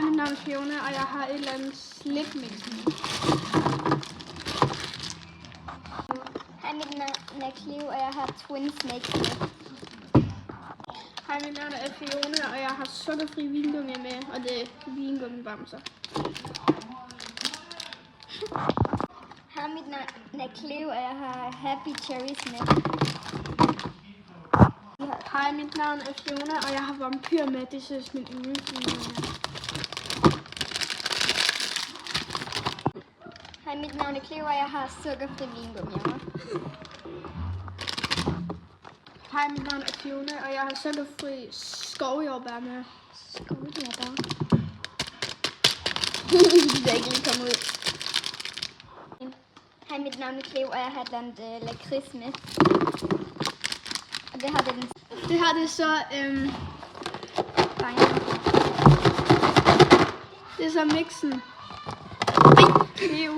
mit navn er Fiona, og jeg har et eller andet slikmix med. Hej, mit navn er Cleo, og jeg har Twin Snakes med. Hej, mit navn er Fiona, og jeg har sukkerfri vingummi med, og det er vingummibamser. Hej, mit navn er Cleo, og jeg har Happy Cherries med. Hej, mit navn er Fiona, og jeg har vampyr med. Det synes min yndlingsvingummi. Hej, mit navn er Cleo, og jeg har sukkerfri vingummi med. Hej, mit navn er Fiona, og jeg har sukkerfri skovjordbær med. Skovjordbær? Det er ikke lige kommet ud. Hej, mit navn er Cleo, og jeg har blandt lakrids med. Og det har den. Det her det er så det er så mixen. Det er